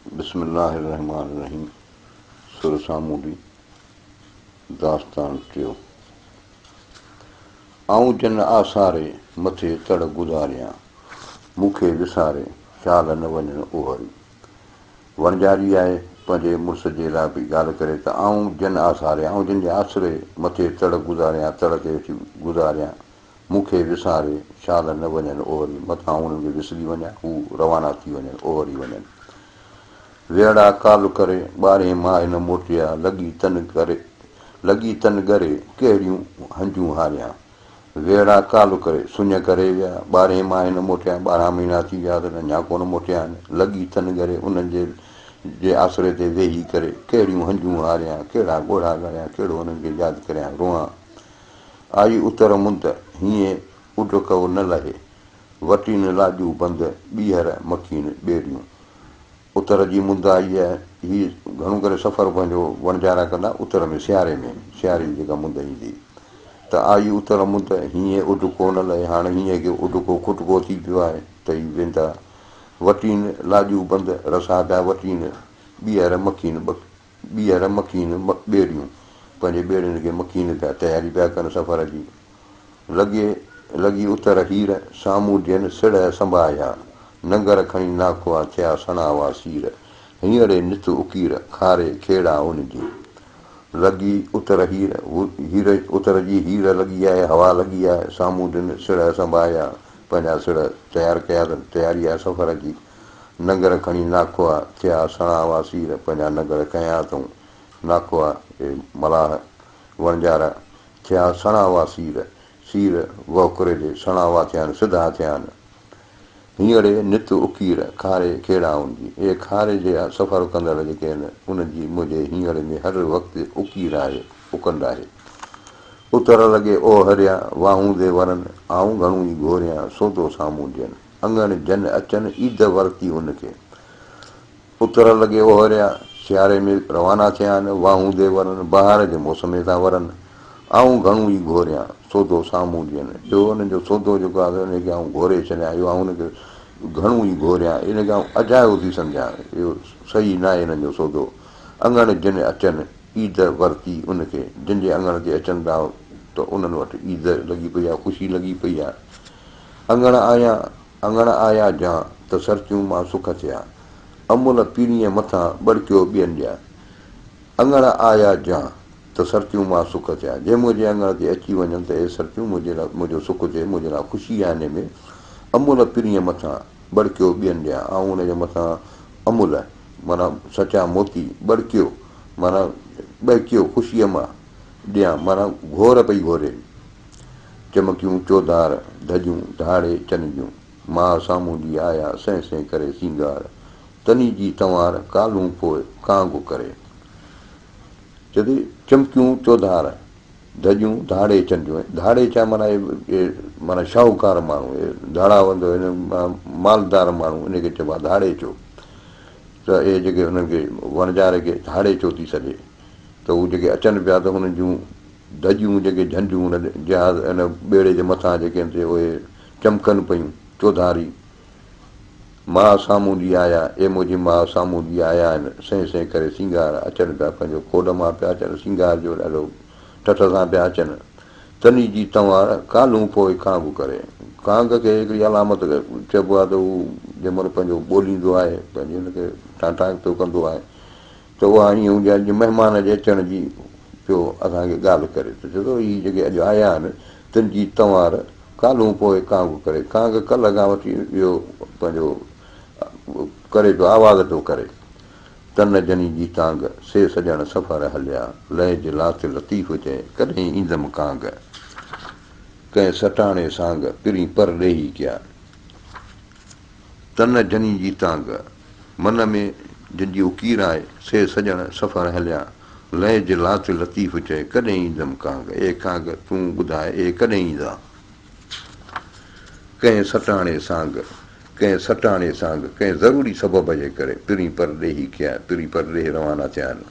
बिस्मिल्लाहिर्रहमानिर्रहीम। सुर सामूडी दास्तान टियों। आऊं जन आसारे मथे तड़ गुज़ारियां, मूंखे विसारे शाल न वञनि ओहरी। वणजारी आहे पंहिंजे मुड़ुस जे लाइ बि ॻाल्हि करे त आऊं जन आसारे, आऊं जिन जे आसरे मथे तड़ गुज़ारियां, तड़ ते वेठी गुज़ारियां, मूंखे विसारे शाल न वञनि ओहरी। मथां उन्हनि खे विसरी वञा, हू रवाना थी वञनि, ओहरी वञनि। वेड़ा काल करे ॿारहें माह न मोटिया, लॻी तन करे कहिड़ियूं हंजूं हारियां। वेड़ा काल करे सुञ करे विया, 12 माह न मोटिया, 12 महीना थी विया त अञा कोन मोटिया आहिनि। लॻी तन करे उन्हनि जे आसरे ते वेही करे कहिड़ियूं हंजूं हारियां, कहिड़ा ॻोढ़ा ॻारियां, कहिड़ो उन्हनि खे यादि करियां रोआं। आई उतर मुंद हीअं उॾ न लहे, वटीन लाॼू बंद ॿीहर मखीन ॿेड़ियूं। उतर जी मुंद आई आहे, हीअ घणो करे सफ़र पंहिंजो वणजारा कंदा उतर में, सियारे जी जेका मुंद ईंदी। त आई उतर मुंद हीअं उॾको न लहे, हाणे हीअं की उॾको खुटको थी पियो आहे त ही वेंदा। वटीन लाॼू बंदि रसा पिया वटीन, ॿीहर मखीन ॿेड़ियूं, पंहिंजे ॿेड़ियुनि खे मखीन पिया तयारी पिया कनि सफ़र जी। लॻी उतर हीर साम्हूं ॾियनि सिड़ संभाया, नंगर खणी नाखुआ थिया सणावा सीर। हींअर नित उकीर खारे खेड़ा उनजी। लॻी उतर उतर जी हीर लॻी आहे, हवा लॻी आहे, साम्हूं ॾियनि सिड़ संभाया, पंहिंजा सिड़ तयारु कया अथनि, तयारी आहे सफ़र जी। नंगर खणी नाखुआ थिया सणावा सीर, पंहिंजा नंगर कया अथऊं, नाखुआ मलाह वणजारा थिया सणावा सीर वहुकरे जे सणावा थिया आहिनि, सिधा थिया आहिनि। हींअर नित उकीर खारे खेड़ा उनजी, इहे खारे जे सफ़र कंदड़ जेके आहिनि उन्हनि जी मुंहिंजे हींअर में हर वक़्तु उकीर आहे, उकंड आहे। उतर लॻे ओ हरिया वाहूं दे वरनि, आऊं घणो ई घोरियां सौदो साम्हूं ॾियनि, अङण जन अचनि ईद वरिती उनखे। उतर लॻे ओ हरिया सियारे में रवाना थिया आहिनि, वाहूं दे वरनि बहार जे मौसम में था वरनि, आऊं घणो ई घोरियां सौदो साम्हूं ॾियनि। ॿियो हुननि जो सौदो जेको आहे उनखे आऊं घोरे छॾियां, इहो आऊं हुनखे घणो ई घोरियां, इनखे आऊं अजायो थी सम्झां, इहो सही न आहे हिननि जो सौदो। अङण जिन अचनि ईद वरिती उनखे, जिन जे अङण ते अचनि था त उन्हनि वटि ईद लॻी पई आहे, ख़ुशी लॻी पई आहे। अङण आया जां त सरतियूं मां सुख थिया, अमुल पीढ़ीअ मथां बड़कियो ॿियनि ॾिया। अङण आया जां त सरतियूं मां सुख थिया, जे मुंहिंजे अङण ते अची वञनि त इहे सरतियूं मुंहिंजो सुख थिए, मुंहिंजे लाइ ख़ुशी आहे हिन में। अमुल पीढ़ीअ मथां बड़कियो ॿियनि ॾिया, ऐं उनजे मथां अमुल माना सचा मोती, बड़कियो माना ॿहकियो ख़ुशीअ मां ॾियां, माना घोर पई घोरे। चमकियूं चौधार धजियूं धाड़े चन जूं, मां साम्हूं जी आया सह सह करे सींगार, तनी जी तंवार कालूं पोइ कांग करे। चए चमकियूं चौधार धजियूं धाड़े चन जूं, धाड़े चा माना शाहूकार माण्हू, धाड़ावंद मालदार माण्हू, इनखे चइबो आहे धाड़े चो। त इहे जेके हुननि खे वणजारे खे धाड़े चो थी सघे, त उहे जेके अचनि पिया त हुननि जूं धजियूं जेके झंडियूं हुन जहाज़ हिन ॿेड़े जे मथां जेके आहिनि उहे चमकनि पियूं चौधारी। मां साम्हूं जी आया, मुंहिंजी मां साम्हूं जी आया आहिनि, सह सह करे सींगार, अचनि पिया पंहिंजो खोड़ मां पिया अचनि, सींगार जो ॾाढो ठठ सां पिया अचनि। तनी जी तंवार कालूं पोइ कांग करे, कांग खे हिकिड़ी अलामत चइबो आहे त हू जंहिं महिल पंहिंजो ॿोलींदो आहे, पंहिंजे हुनखे टांटां थो कंदो आहे, त उहा ईअं हूंदी आहे जीअं महिमान जे अचण जी पियो असांखे ॻाल्हि करे। त चए थो हीअ जेके अॼु आया आहिनि तिन जी तंवार कालूं पोइ कांग करे, कांग कल्ह खां वठी इहो पंहिंजो करे पियो, आवाज़ थो करे। तन जनी जी तांग से सॼण सफ़र हलिया, लह जे लाथ लतीफ़ चए कॾहिं ईंदमि कांग, कंहिं सटाणे सांग पिरी पर ॾेही कया। तन जनी जी तांग मन में जंहिंजी उकीर आहे, से सॼण सफ़र हलिया, लह जे लाथ लतीफ़ चए कॾहिं ईंदमि कांग, ए कांग तूं ॿुधाए ए कॾहिं ईंदा। कंहिं सटाणे सांग कंहिं ज़रूरी सबब जे करे पिरी पर ॾेही कया, पिरी पर ॾेही रवाना थिया आहिनि।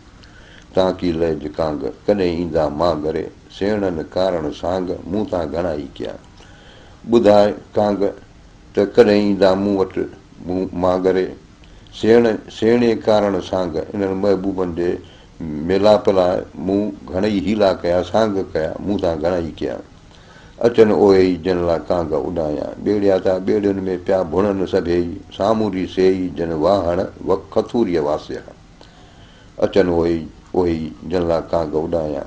ताकी लह जे कांग कॾहिं ईंदा मां घरे, सेणनि कारण सांग मूं तां घणा ई कया। ॿुधाए कांग त कॾहिं ईंदा मूं वटि मां घरे, सेणे कारण सांग इन्हनि महबूबनि जे मेलाप लाइ मूं घणेई हीला कया सांग कया मूं सां घणेई कया अचनि ओहे ई जन लाइ कांग उॾायां ॿेड़िया था ॿेड़ियुनि में पिया भुणनि सभेई सामूरी सेई जन वाहण खथूरीअ वासिया अचनि ओहे ई जन लाइ कांग उॾायां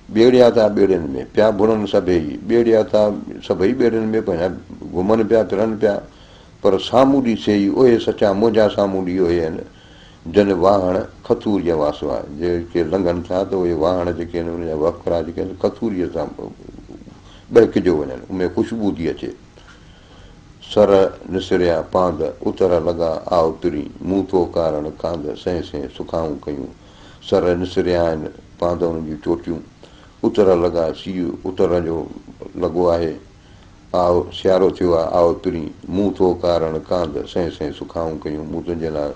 ॿेड़िया था ॿेड़ियुनि में पिया भुणनि सभेई ॿेड़िया था सभई ॿेड़ियुनि में पंहिंजा घुमनि पिया फिरनि पिया पर सामूरी सेई उहे सचा मुंहिंजा सामूरी उहे आहिनि जन वाहण खथूरीअ वासवा जेके लंघनि था त उहे वाहण जेके आहिनि उनजा वखरा जेके आहिनि खथूरीअ सां ॿहिकिजो वञनि उनमें ख़ुशबू थी अचे सर निसरिया पांद उतर लॻा आओ तुरी मूं तो कारण कांद सह सह सुखाऊं कयूं सर निसरिया आहिनि पांद उन्हनि जूं चोटियूं उतर लॻा सीउ उतर जो लॻो आहे आओ सियारो थियो आहे आओ तुरी मूं तो कारण कांद सह सह सुखाऊं कयूं मूं तुंहिंजे लाइ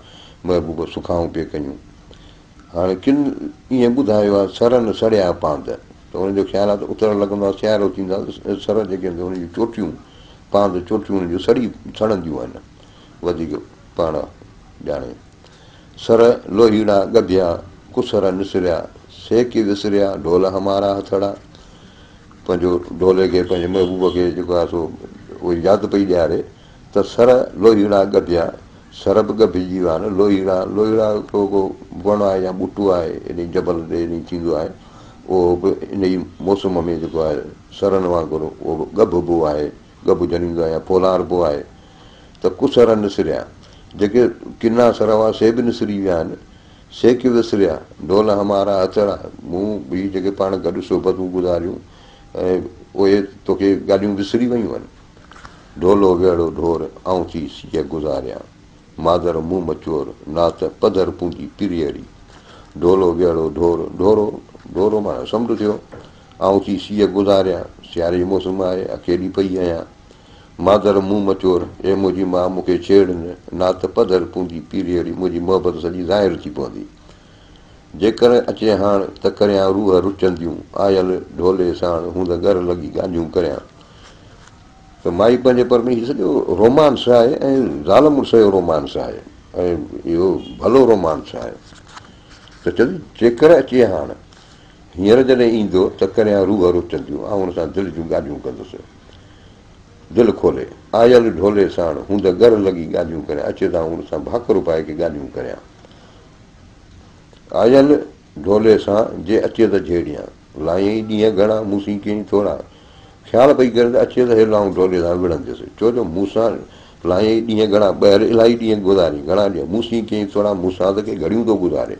महबूब सुखाऊं पिए कयूं हाणे किन ईअं ॿुधायो आहे सर न सड़िया पांद त हुनजो ख़्यालु आहे त उतर लॻंदो आहे सियारो थींदो आहे सर जेके आहिनि हुनजी चोटियूं पांद चोटियूं हुनजूं सड़ंदियूं आहिनि वधीक पाण ॼाणे सर लोहीड़ा गभिया कुसर निसरिया सेक विसरिया ढोल हमारा हथड़ा पंहिंजो ढोले खे पंहिंजे महबूब खे जेको आहे सो उहो यादि पई ॾियारे त सर लोहीड़ा गभिया सर बि गभिजी विया आहिनि लोहीड़ा को वण आहे या ॿूटो आहे इन जबल ते इन थींदो आहे उहो बि इन ई मौसम में जेको आहे सरनि वांगुरु उहो बि गभिबो आहे गभु ॼणींदो आहे या पोलारबो आहे त कुसर निसरिया जेके किना सर हुआ से बि निसरी विया आहिनि सेक विसरिया ढोल हमारा हथड़ा मूं बि जेके पाण गॾु सोबतूं गुज़ारियूं ऐं उहे तोखे ॻाल्हियूं विसरी वियूं आहिनि ढोलो वेड़ो ढोर ऐं थी सीअ गुज़ारियां मादर मुंहुं मचोर नात पधर पूंजी पिरियड़ी ढोलो वेड़ो ढोरो माना समुंड थियो ऐं थी सीअ गुज़ारियां सियारे जो मौसम आहे अकेली पई आहियां मादर मुंहुं मचोर ए मुंहिंजी माउ मूंखे छेड़नि नात पधर पूंजी पीरियड़ी मुंहिंजी मोहबत सॼी ज़ाहिर थी पवंदी जेकर अचे हाणे त करियां रूह रुचंदियूं आयल ढोले साण हूंद घर लॻी ॻाल्हियूं करियां त माई पंहिंजे पर में हीउ सॼो रोमांस आहे ऐं ज़ाल मुड़ुस जो रोमांस आहे ऐं इहो भलो रोमांस आहे त चवंदी जेकर अचे हाणे हींअर जॾहिं ईंदो त करियां रूह रुचंदियूं ऐं हुन सां दिलि जूं ॻाल्हियूं कंदुसि दिलि खोले आयल ढोले साण हूंद घर लॻी ॻाल्हियूं करियां अचे त हुन सां भाकुर पाए के ॻाल्हियूं करियां आयल ढोले सां जे अचे त झेड़ियां लाईं ॾींहं घणा मूंसी कीअं थोरा ख़्यालु पई करे त अचे त हे लाऊं ढोले सां विढ़ंदुसि छो जो मूंसां लाईं ॾींहं घणा ॿाहिरि इलाही ॾींहं गुज़ारी घणा ॾींहं मूंसी कीअं थोरा मूंसां त के घड़ियूं थो गुज़ारे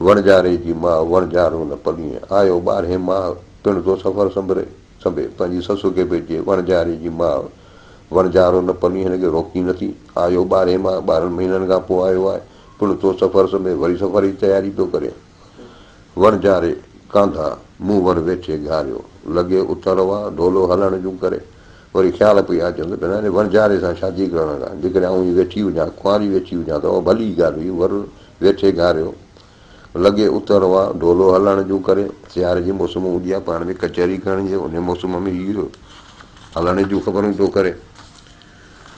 वणजारे जी माउ वणजारो न पलीअ आयो ॿारहें माउ पिणु थो सफ़र संभे पंहिंजी ससु खे पई चए वणजारे जी माउ वणजारो न पली हिन खे रोकी नथी आयो ॿारहें मां 12 महीननि खां पोइ आयो आहे पिणु थो सफ़र संभे वरी सफ़र जी तयारी पियो करे वणजारे कांधा मूं वर वेठे घारियो लॻे उतर आहे ढोलो हलण जूं करे वरी ख़्यालु पई अचनि त हाणे वणजारे सां शादी करण खां जेकॾहिं आउं वेठी हुजां कुंवारी वेठी हुजां त उहा भली ॻाल्हि हुई वर वेठे घारियो लॻे उतर आहे ढोलो हलण जूं करे सियारे जी मौसम हूंदी आहे पाण में कचहरी करण जी उन मौसम में इहो हलण जूं ख़बरूं थो करे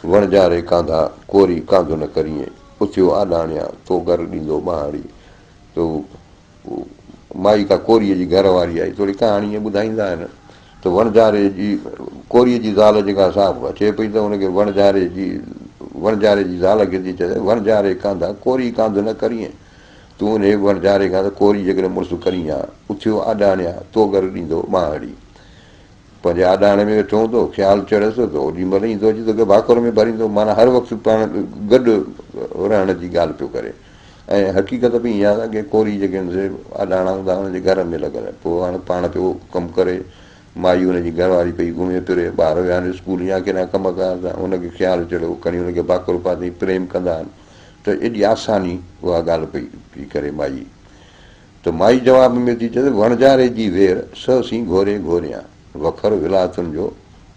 वणजारे कांधा कोरी कांधो न करीं उथियो आॾाणिया तो घर ॾींदो ॿाहिरी तो माई का कोरीअ जी घर वारी आई थोरी कहाणी ईअं ॿुधाईंदा आहिनि त वणजारे जी कोरीअ जी ज़ाल जेका साहिबु अचे पई त हुनखे वणजारे जी ज़ाल खे थी चए वणजारे कांधा कोरी कांध न करीं तूं हुन वणजारे खां त कोरी जेकॾहिं मुड़ुसु करीं आहे उथियो आॾाणिया तो घर ॾींदो ॿाहिरी पंहिंजे आॾाणे में वेठो हूंदो ख़्यालु चढ़ियसि त ओॾी महिल ईंदो अची तोखे भाकुर में भरींदो माना हर वक़्तु पाण गॾु रहण जी ॻाल्हि पियो करे ऐं हक़ीक़त बि ईअं आहे की कोरी जेके आहिनि आॾाणा हूंदा हुनजे घर में लॻल पोइ हाणे पाण पियो कमु करे माई हुनजी घरवारी पई घुमे फिरे ॿार विया आहिनि स्कूल या कहिड़ा कम कार था हुनखे ख़्यालु चढ़ियो खणी हुनखे भाकुर पाती प्रेम कंदा आहिनि त एॾी आसानी उहा ॻाल्हि पई करे माई त माई जवाब में थी चए वणजारे जी वेर ससी घोरे घोरियां वखर विलातुनि जो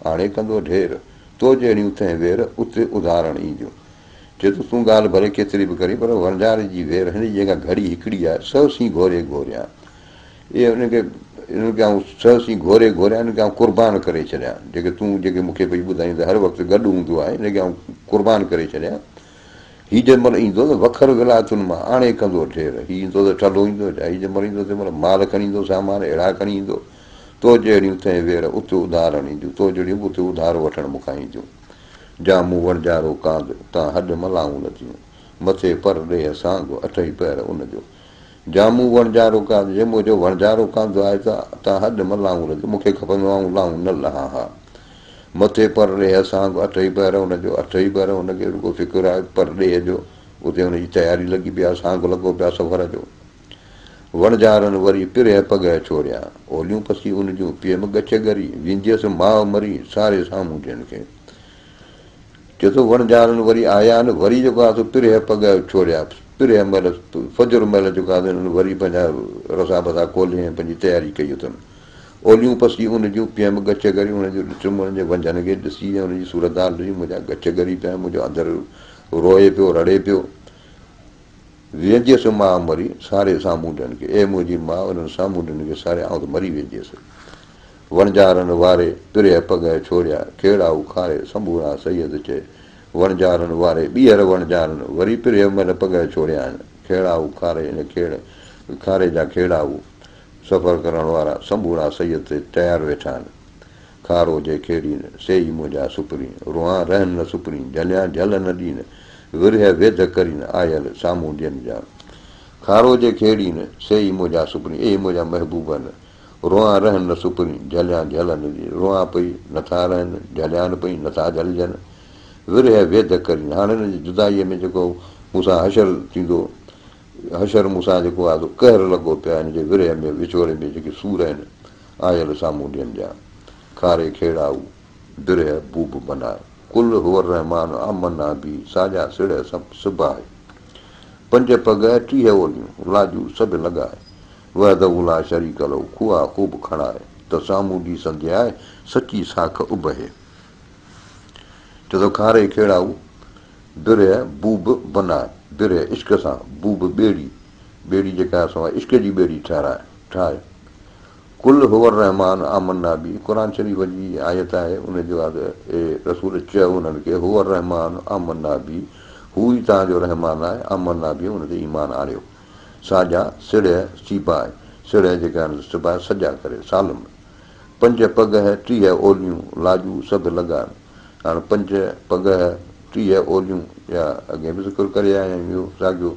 हाणे कंदो ढेर तो जहिड़ियूं तंहिं वेर उते उदाहरण ईंदियूं चए थो तूं ॻाल्हि भले केतिरी बि करी पर वणजारे जी वेर हिन जी जेका घड़ी हिकिड़ी आहे ससी घोरे घोरियां इहे इनखे आउं ससी घोरे घोरियां हिनखे आउं क़ुर्बान करे छॾियां जेके तूं जेके मूंखे पई ॿुधाईं त हर वक़्तु गॾु हूंदो आहे हिनखे आउं क़ुर्बान करे छॾियां हीउ जंहिं महिल ईंदो त वखर विलायतुनि मां आणे कंदो ठेर, हीउ ईंदो त ठलो ईंदो, हीउ जंहिं महिल ईंदो तंहिं महिल माल खणी ईंदो, सामान अहिड़ा खणी ईंदो, तो जहिड़ियूं तंहिं वेर उते उधार ईंदियूं, तो जहिड़ियूं उते उधार वठणु मूंखां ईंदियूं। जामू वणजारो कांद तव्हां हॾ मलाऊं नथियूं, मथे पर ॾे सांग अठई पैर उनजो। जामू वणजारो कांद, जंहिं मुंहिंजो वणजारो कांदो आहे त तव्हां हॾ मलाऊं नथियूं, मूंखे खपंदो आहे लाऊं न लहा हा। मथे पर ॾे सांग अठई पैर हुनजो, अठई पैर हुनखे रुगो फिकुर आहे पर ॾे जो, उते हुनजी तयारी लॻी पई आहे, सांग लॻो पियो आहे सफ़र जो। वणजारनि वरी पिरह पग छोड़िया, ओलियूं पसी उन जूं पीअम गछ गरी, विंजियसि माउ मरी सारे साम्हूं ॾियनि खे। चए थो वणजारनि वरी आया आहिनि, वरी जेको आहे पिरह पग छोड़िया, पिरह महिल फजुर महिल जेको आहे हिननि वरी पंहिंजा रसा बसा खोले ऐं पंहिंजी तयारी कई अथनि। ओलियूं पसी उन जूं पीअम गछ गरी, हुनजो ॾिठुमि हुनजे वंझनि खे ॾिसी ऐं हुनजी सूरतदार ॾिसी, मुंहिंजा गछ गरी पिया, मुंहिंजो अंदरि रोए पियो, रड़े पियो। वेंदियसि माउ मरी सारे साम्हूं ॾियनि खे, ए मुंहिंजी माउ उन्हनि साम्हूं ॾियनि खे सारे आउं त मरी वेंदियसि। वणजारनि वारे पिरह पग छोड़िया, खेड़ा उखारे संबूरा सैयद चए। वणजारनि वारे ॿीहर वणजारनि वरी पिरह महिल पग छोड़िया आहिनि, खेड़ा उखारे इन खारे जा खेड़ा सफ़र करण वारा संबूरा सैयद ते तयारु वेठा आहिनि। खारो जे खेड़ीनि सेई मुंहिंजा सुपरी, रुआ रहनि न सुपरी, झलिया झल न ॾीनि, विरह वेध करीनि आयल साम्हूं ॾियनि जा। खारो जे खेड़ीनि सेई मुंहिंजा सुपरी, ए मुंहिंजा महबूबनि, रुआ रहनि न सुपरी, झलिया झल न ॾीनि, रुआ पई नथा रहनि, झलिया न पई नथा झलिजनि, विरह वेध करीनि। हाणे हिन जी जुदाईअ में जेको मूंसां हशर थींदो, हशर मूंसां जेको आहे कहर लॻो पियो आहे, हिन जे विरह में विछोड़े में जेके सूर आहिनि आयल साम्हूं ॾियनि जा। खारे खेड़ा विरह बूब बनाए, कुल हुअर रहमान अमना बि साॼा सिड़ सिबाए। पंज पग 30 ओलियूं लाजू सभु लॻाए, वहद उला शरीक लो खुआ ख़ूब खणाए, त साम्हूं ॾी संध्याए सची साख उबहे। चए थो खारे खेड़ा बिरह बूब बनाए, बिरह इश्क सां, बूब ॿेड़ी, ॿेड़ी जेका असां इश्क जी ॿेड़ी ठाहे। कुल हुअर रहमान आमन्ना बि, क़ुर शरीफ़ जी आयत आहे, उनजो आहे रसूल चयो उन्हनि खे, हुअर रहमान आमन्ना बि, हू ई तव्हांजो रहमान आहे, आमन्ना बि उन ते ईमान आणियो। साॼा सिड़ सीबाए, सिड़ जेका आहिनि सिबाए सॼा करे सालम। पंज पग 30 ओलियूं लाजू सभु लॻाइनि। हाणे पंज पग 30 ओलियूं या अॻे बि ज़िक्र करे आया आहियूं, इहो साॻियो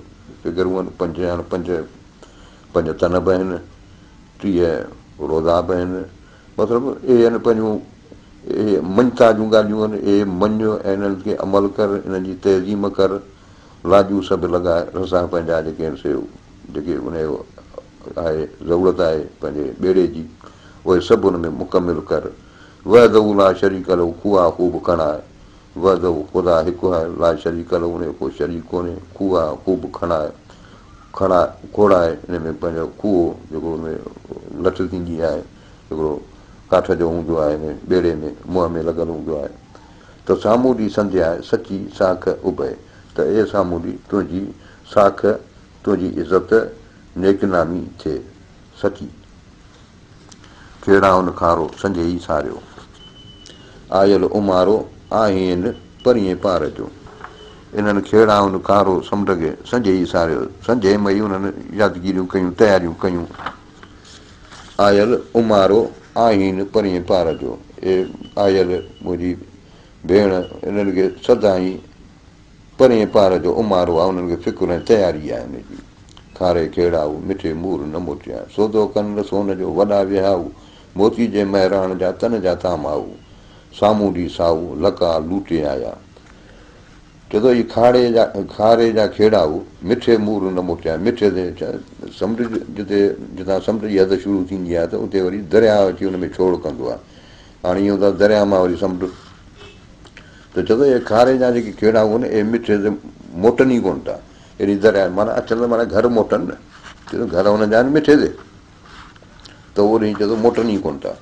फिगरूं आहिनि। पंज हाणे पंज तन बि आहिनि, 30 रोज़ा बि आहिनि, मतिलबु इहे आहिनि पंहिंजूं इहे मञता जूं ॻाल्हियूं आहिनि, इहे मञ ऐं इन्हनि खे अमल कर, इन्हनि जी तहज़ीम कर, लाजू सभु लॻाए, रसा पंहिंजा जेके आहिनि से जेके उनजो आहे ज़रूरत आहे पंहिंजे ॿेड़े जी, उहे सभु हुन में मुकमिल कर। वहद ला शरीक लो खुआ ख़ूब खणाए, वहद ख़ुदा हिकु आहे, ला शरीक लो उनजो को शरीक कोन्हे, खुआ ख़ूब खणाए, खोड़ाए, हिन में पंहिंजो खूहो जेको हुन में लठ थींदी आहे, हिकिड़ो काठ जो हूंदो आहे हिन ॿेड़े में, मुंहं में लॻल हूंदो आहे, त साम्हूं ॾी संध्या आहे सची साख उबहे, त ए साम्हूं ॾी तुंहिंजी साख, तुंहिंजी इज़त नेकनामी थिए सची। खेड़ा उन खारो संजय ई सारियो, आयल उमारो आहिनि परीअं पार जो। इन्हनि खेड़ा उन खारो समुंड खे संजय ई सारियो, संजय मई उन्हनि यादगिरियूं कयूं, तयारियूं कयूं। आयल उमारो आहिनि परीअं पार जो, ए आयल मुंहिंजी भेण, इन्हनि खे सदाई परीअं पार जो उमारो आहे, उन्हनि खे फ़िकुर ऐं तयारी आहे हुनजी। खारे खेड़ा मिठे मूर न मोटिया, सौदो कनि सोन जो वॾा विहाऊ, मोती जे महिराण जा तन जा तामाऊ, साम्हूं ॾी साऊ लका लूटे आया। चए थो इहे खारे जा खेड़ा मिठे मूर न मोटिया, मिठे ते समुंड जितां समुंड जी हद शुरू थींदी आहे त उते वरी दरिया अची हुन में छोड़ कंदो आहे। हाणे इहो त दरिया मां वरी समुंड, त चए थो इहे खारे जा जेके खेड़ा आहिनि इहे मिठे ते मोटनि ई कोन था, हेॾी दरिया माना अचनि त माना घर मोटनि न, चए थो घर हुननि जा आहिनि मिठे ते, त उहो ॾींहुं चए थो मोटनि ई कोन था।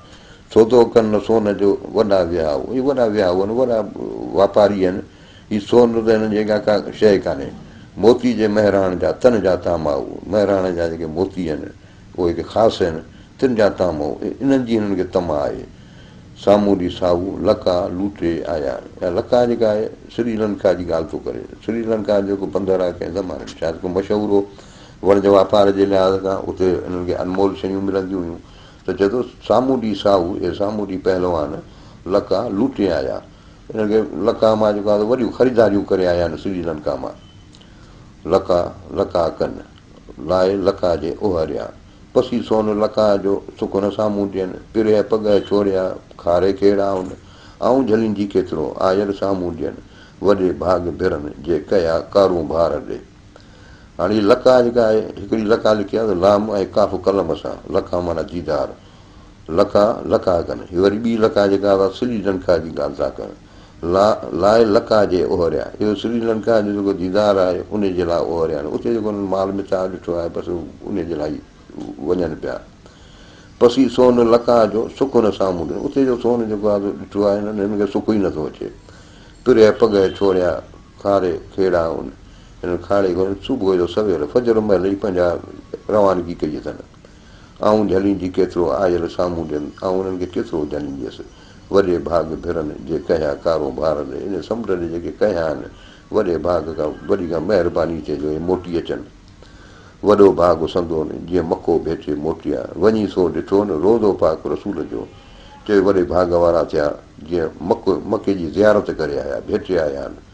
सौदो कनि सोन जो वॾा विहाऊ, इहे वॾा विहाऊ आहिनि, वॾा वापारी आहिनि, हीउ सोन त हिननि जी का शइ कान्हे। मोती जे महिराण जा तन जा तामाऊ, महिराण जा जेके मोती आहिनि उहे हिकु ख़ासि आहिनि, तिन जा तामाऊ, इन्हनि जी हिननि खे तमा आहे। साम्हूं ॾी साहू लका लूटे आया। ऐं लका जेका आहे श्रीलंका जी ॻाल्हि थो करे। श्रीलंका जेको बंदरु आहे कंहिं ज़माने में शायदि को मशहूरु हो वणिज वापार जे लिहाज़ खां, उते इन्हनि खे अनमोल शयूं मिलंदियूं हुयूं। त चए थो साम्हूं ॾी साहू ऐं साम्हूं ॾी पहलवान लका लूटे आया। हिन खे लका मां जेको आहे वॾियूं ख़रीदारियूं करे आया आहिनि श्रीलंका मां। लका लका कनि लाइ लका जे ओहरिया, पसी सोन लका जो सुखुन साम्हूं ॾियनि, पिरह पग छोड़िया खारे खेड़ा हुन, ऐं झलींदी केतिरो आयल साम्हूं ॾियनि, वॾे भाग भिरनि जे कया कारूं भार ॾे। हाणे हीअ लका जेका आहे, हिकिड़ी लका लिखी आहे त लाम ऐं काफ़ कलम सां, लका माना दीदार, लका लका कनि। हीअ वरी ॿी लका जेका आहे श्रीलंका जी ॻाल्हि था कनि, लाइ लका जे ओहरिया, इहो श्रीलंका जो जेको दीदार आहे उनजे लाइ ओहरिया आहिनि। उते जेको माल मिसाल ॾिठो आहे बसि उनजे लाइ वञनि पिया। पसी सोन लका जो सुख न साम्हूं ॾिनो, उते जो सोन जेको आहे ॾिठो आहे हिननि खे सुख ई नथो अचे। पिरह पग छोड़िया खारे खेड़ा हुन, हिन खाड़े सुबुह जो सवेल फजर महिल ई पंहिंजा रवानगी कई अथनि। ऐं झलींदी केतिरो आयल साम्हूं ॾियनि, ऐं उन्हनि खे केतिरो झलींदियसि, वॾे भाग भिरनि जे कया कारो भार ॾे। इन समुंड जे जेके कया आहिनि वॾे भाग खां वॾी खां महिरबानी थिए जो इहे मोटी अचनि। वॾो भाग संदो न जीअं मको भेटे मोटिया, वञी सो ॾिठो न रोज़ो पाक रसूल जो, चए वॾे भाग वारा थिया जीअं मके जी ज़ियारत करे आया, भेटे आया आहिनि।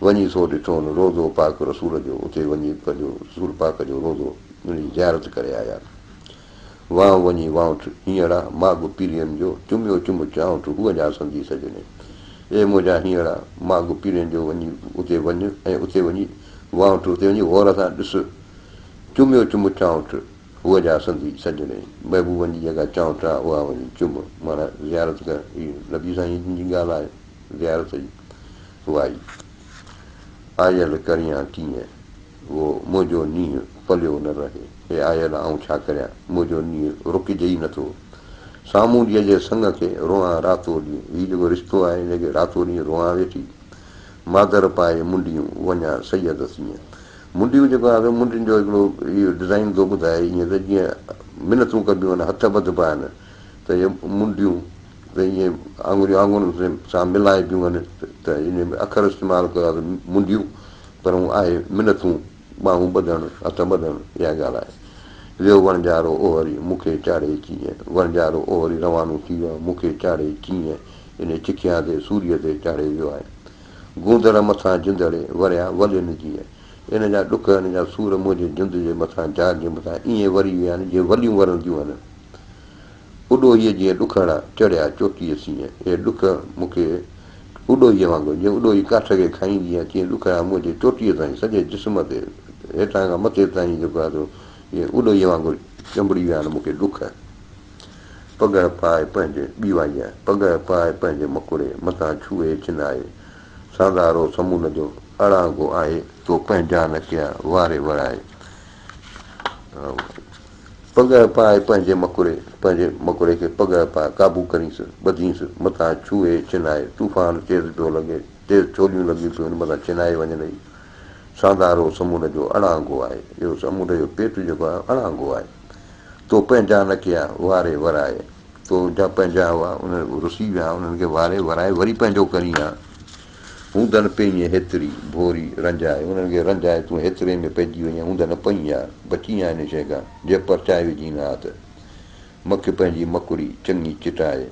वञी सो ॾिठो न रोज़ो पाक रसूल जो, उते वञी पंहिंजो रसूल पाक जो रोज़ो उनजी ज़ियारत करे आया आहिनि। वाह वञी वाउंठ हींअर माॻु पीरियनि जो, चुमियो चुम चांवठ हूअ जा संधी सजने। ए मुंहिंजा हींअर माॻु पीरियनि जो वञी उते वञु, ऐं उते वञी वाउंठ उते वञी गौर सां ॾिस, चुमियो चुम चांवठ हूअ जा संधी सजने। महबूबनि जी जेका चांवठ आहे उहा वञी चुम, माना ज़ियारत कर। हीअ नबी साईं जी ॻाल्हि आहे ज़ियारत जी, उहा ई आयल करियां कीअं उहो मुंहिंजो नींहुं पलियो न रहे। हे आयल आऊं छा करियां, मुंहिंजो नींहुं रुकिजे ई नथो। साम्हूं ॾींहं जे संग खे रोआं रातो ॾींहुं, हीउ जेको रिश्तो आहे हिनखे रातो ॾींहुं रोआं वेठी। मादर पाए मुंडियूं वञा सैयद सीअं, मुंडियूं जेको आहे मुंडियुनि जो हिकिड़ो इहो डिज़ाइन थो ॿुधाए, ईअं त जीअं मिनतूं कबियूं आहिनि, हथ ॿधबा आहिनि, त इहे मुंडियूं त ईअं आङुरियूं आङुरियुनि सां मिलाइबियूं आहिनि, त इन में अख़र इस्तेमालु कयो आहे त मुंडियूं, पर हू आहे मिनतूं, ॿाहूं ॿधणु, हथ ॿधणु, इहा ॻाल्हि आहे। वियो वणजारो ओहरी मूंखे चाढ़े कीअं, वणजारो ओहरी रवानो थी वियो, मूंखे चाढ़े कीअं, इन चिखिया ते सूर्य ते चाढ़े वियो आहे। गूंदड़ मथां जिंदड़े वरिया वलियुनि जीअं, इन जा ॾुख हिन जा सूर मुंहिंजे जिंद जे मथां जार जे मथां ईअं वरी विया आहिनि जीअं वलियूं वरंदियूं आहिनि। उॾोहीअ जीअं ॾुखड़ा चढ़िया चोटीअ सीअं, इहे ॾुख मूंखे उॾोहीअ वांगुरु, जीअं उॾोही काठ खे खाईंदी आहे तीअं ॾुखड़ा मुंहिंजे चोटीअ ताईं सॼे जिस्म ते हेठां खां मथे ताईं जेको आहे ईअं उॾोहीअ वांगुरु चंबड़ी विया आहिनि मूंखे ॾुख। पग पाए पंहिंजे ॿीवाईअ, पग पाए पंहिंजे मकुड़े मथां छुए चिनाए, सांदारो समून जो अड़ांगो आहे तो पंहिंजा न कया वारे वराए। पग पाए पंहिंजे मकुड़े खे पग पाए क़ाबू करींसि, ॿधींसि मथां छुए चिनाए, तूफ़ान तेज़ पियो लॻे, तेज़ छोलियूं लॻियूं पियूं मथां चिनाए वञनि। सांदारो समून जो अड़ांगो आहे, इहो समुंड जो पेट जेको आहे अड़ांगो आहे। तो पंहिंजा न कया वारे वराए, तो जा पंहिंजा हुआ उन रुसी विया, उन्हनि खे वारे वराए वरी पंहिंजो करीं आहे। हूंदनि पई हेतिरी भोरी रंजाए, उन्हनि खे रंजाए तूं हेतिरे में पइजी वई आहे, हूंदनि पई आहे बची आहे हिन शइ खां, जे परचाए विझी न हा त मख पंहिंजी मकुड़ी चङी चिटाए,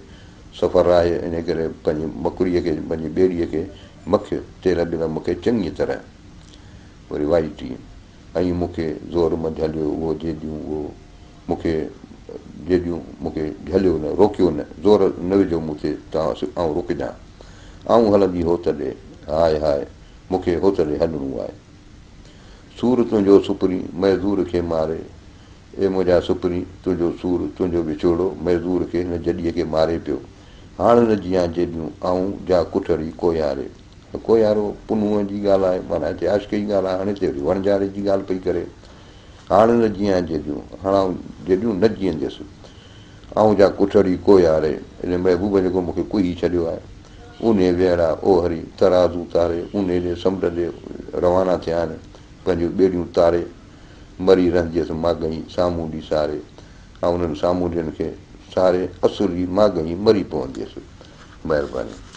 सफ़र आहे इन करे पंहिंजी मकुड़ीअ खे पंहिंजी ॿेड़ीअ खे मख तेल बिल मूंखे चङी तरह वरी वाइटी, ऐं मूंखे ज़ोर में झलियो उहो जेॾियूं, उहो मूंखे जेॾियूं मूंखे झलियो न, रोकियो न, ज़ोर न विझो मूं ते तव्हां ऐं रोकिजां, ऐं हलंदी हो तॾे हाय हाय मूंखे हो तॾे हलिणो आहे। सूर तुंहिंजो सुपरी मज़दूर खे मारे, ए मुंहिंजा सुपरी तुंहिंजो सूर तुंहिंजो विछोड़ो मज़दूर खे हिन जॾीअ खे मारे पियो। हाणे न जीअं जेॾियूं ऐं जा कुठड़ी कोयारे, कोयारो पुनूअ जी ॻाल्हि आहे, माना हिते आशिक़ जी ॻाल्हि आहे, हाणे हिते वरी वणजारे जी ॻाल्हि पई करे। हाणे न जीअं जेॾियूं, हाणे जेॾियूं न जीअंदसि, ऐं जा कुठड़ी कोयारे, इन महबूब जेको मूंखे कुही छॾियो आहे। उने वेड़ा ओहरी तराज़ू तारे, उने जे समुंड ते रवाना थिया आहिनि, पंहिंजूं ॿेड़ियूं तारे, मरी रहंदियसि माॻई साम्हूं ॾी सारे, ऐं उन्हनि साम्हूं ॾियनि खे सारे असुरी माॻई मरी पवंदियसि। महिरबानी।